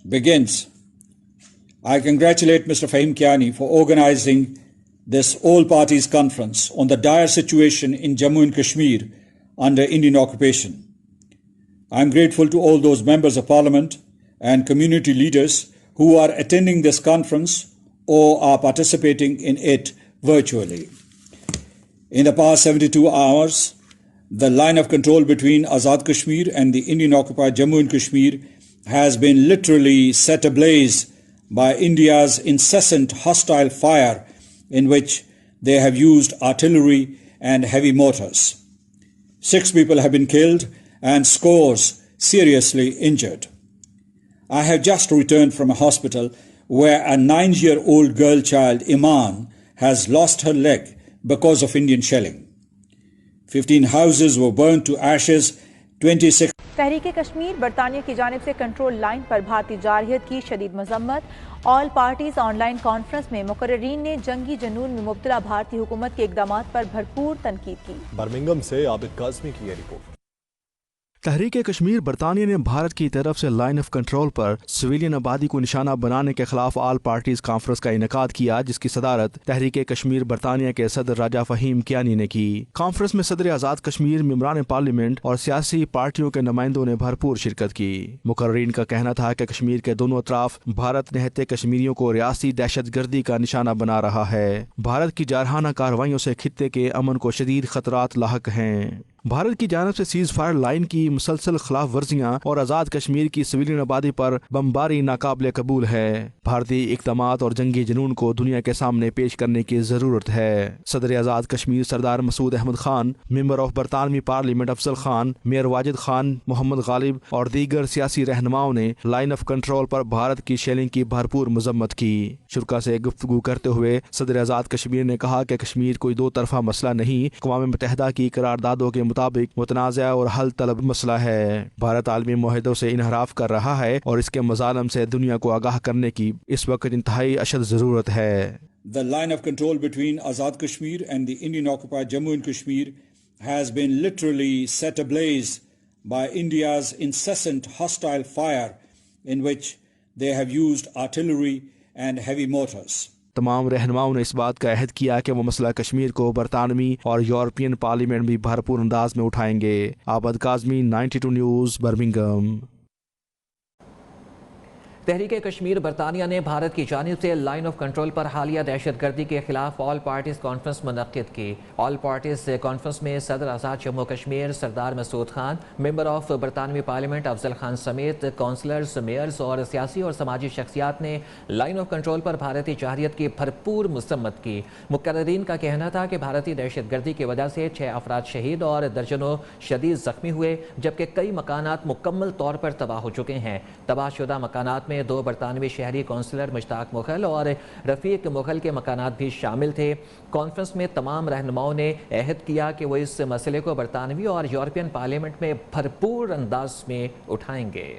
begins, I congratulate Mr. Fahim Kiani for organizing this all-parties conference on the dire situation in Jammu and Kashmir under Indian occupation. I am grateful to all those members of Parliament and community leaders who are attending this conference or are participating in it virtually. In the past 72 hours, the line of control between Azad Kashmir and the Indian-occupied Jammu and Kashmir has been literally set ablaze by India's incessant hostile fire, in which they have used artillery and heavy mortars. 6 people have been killed and scores seriously injured. I have just returned from a hospital where a 9-year-old girl child, Iman, has lost her leg because of Indian shelling. 15 houses were burnt to ashes, 26 تحریک کشمیر برطانیہ کی جانب سے control line پر بھارتی جارحیت کی شدید مذمت۔ All parties on line conference میں مقررین نے جنگی جنون میں مبتلا بھارتی حکومت کے اقدامات پر بھرپور تنقید کی۔ برمنگھم سے عابد کاظمی کی یہ رپورٹ۔ تحریک کشمیر برطانیہ نے بھارت کی طرف سے line of control per civilian آبادی کو نشانہ بنانے کے خلاف آل پارٹیز کانفرنس کا انعقاد کیا، جس کی صدارت تحریک کشمیر برطانیہ کے صدر راجہ فہیم کیانی نے کی۔ کانفرنس میں صدر آزاد کشمیر، ممبران پارلیمنٹ اور سیاسی پارٹیوں کے نمائندوں نے بھرپور شرکت کی۔ مقررین کا کہنا تھا کہ کشمیر کے دونوں اطراف بھارت نہتے کشمیریوں کو ریاستی دہشت گردی کا نشانہ بنا رہا ہے۔ بھارت کی جارحانہ کارروائیوں سے خطے کے امن کو شدید خطرات لاحق ہیں۔ بھارت کی جانب سے سیز فائر لائن کی مسلسل خلاف ورزیاں اور آزاد کشمیر کی سویلین آبادی پر بمباری ناقابل قبول ہے۔ بھارتی اقدامات اور جنگی جنون کو دنیا کے سامنے پیش کرنے کی ضرورت ہے۔ صدر آزاد کشمیر سردار مسعود احمد خان، ممبر آف برطانوی پارلیمنٹ افضل خان، میئر واجد خان، محمد غالب اور دیگر سیاسی رہنماؤں نے لائن آف کنٹرول پر بھارت کی شیلنگ کی بھرپور مذمت کی۔ شرکا سے گفتگو کرتے ہوئے صدر آزاد کشمیر نے کہا کہ کشمیر کوئی دو طرفہ مسئلہ نہیں، اقوام متحدہ کی قراردادوں کے مطابق متنازع اور حل طلب مسئلہ ہے۔ بھارت عالمی معاہدوں سے انحراف کر رہا ہے اور اس کے مظالم سے دنیا کو آگاہ کرنے کی اس وقت انتہائی اشد ضرورت ہے۔ The line of control between Azad Kashmir and the Indian-occupied Jammu and Kashmir has been literally set ablaze by India's incessant hostile fire, in which they have used artillery and heavy mortars. تمام رہنماؤں نے اس بات کا عہد کیا کہ وہ مسئلہ کشمیر کو برطانوی اور یورپین پارلیمنٹ بھی بھرپور انداز میں اٹھائیں گے۔ عابد کاظمی، 92 نیوز، برمنگھم۔ تحریک کشمیر برطانیہ نے بھارت کی جانب سے لائن آف کنٹرول پر حالیہ دہشت گردی کے خلاف آل پارٹیز کانفرنس منعقد کی۔ آل پارٹیز کانفرنس میں صدر آزاد جموں کشمیر سردار مسعود خان، ممبر آف برطانوی پارلیمنٹ افضل خان سمیت کونسلرز، میئرز اور سیاسی اور سماجی شخصیات نے لائن آف کنٹرول پر بھارتی جارحیت کی بھرپور مذمت کی۔ مقررین کا کہنا تھا کہ بھارتی دہشت گردی کی وجہ سے 6 افراد شہید اور درجنوں شدید زخمی ہوئے، جبکہ کئی مکانات مکمل طور پر تباہ ہو چکے ہیں۔ تباہ شدہ مکانات میں 2 برطانوی شہری کونسلر مشتاق مغل اور رفیق مغل کے مکانات بھی شامل تھے۔ کانفرنس میں تمام رہنماؤں نے عہد کیا کہ وہ اس مسئلے کو برطانوی اور یورپین پارلیمنٹ میں بھرپور انداز میں اٹھائیں گے۔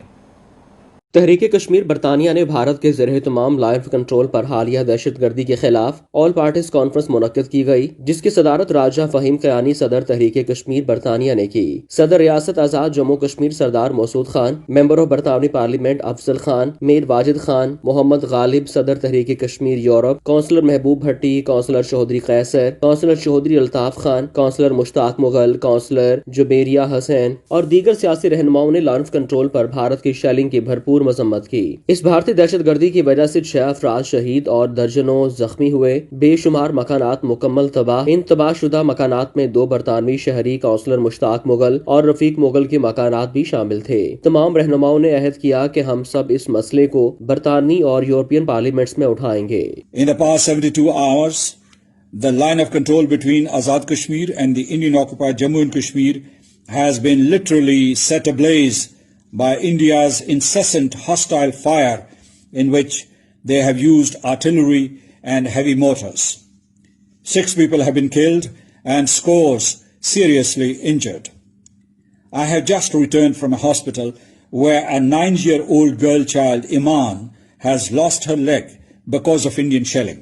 تحریک کشمیر برطانیہ نے بھارت کے زیر اہتمام لائن آف کنٹرول پر حالیہ دہشت گردی کے خلاف آل پارٹیز کانفرنس منعقد کی گئی، جس کی صدارت راجہ فہیم کیانی صدر تحریک کشمیر برطانیہ نے کی۔ صدر ریاست آزاد جموں کشمیر سردار مسعود خان، ممبر آف برطانوی پارلیمنٹ افضل خان، میر واجد خان، محمد غالب صدر تحریک کشمیر یورپ، کونسلر محبوب بھٹی، کونسلر چودھری قیصر، کونسلر چودھری الطاف خان، کونسلر مشتاق مغل، کونسلر جبیریہ حسین اور دیگر سیاسی رہنماؤں نے لائن آف کنٹرول پر بھارت کی شیلنگ کی بھرپور مذمت کی۔ اس بھارتی دہشت گردی کی وجہ سے 6 افراد شہید اور درجنوں زخمی ہوئے، بے شمار مکانات مکمل تباہ۔ ان تباہ شدہ مکانات میں 2 برطانوی شہری کونسلر مشتاق مغل اور رفیق مغل کے مکانات بھی شامل تھے۔ تمام رہنماؤں نے عہد کیا کہ ہم سب اس مسئلے کو برطانوی اور یورپین پارلیمنٹس میں اٹھائیں گے۔ In the past 72 hours, the line of control between Azad Kashmir and the Indian-occupied Jammu and Kashmir has been literally set ablaze by India's incessant hostile fire, in which they have used artillery and heavy mortars. 6 people have been killed and scores seriously injured. I have just returned from a hospital where a 9-year-old girl child, Iman, has lost her leg because of Indian shelling.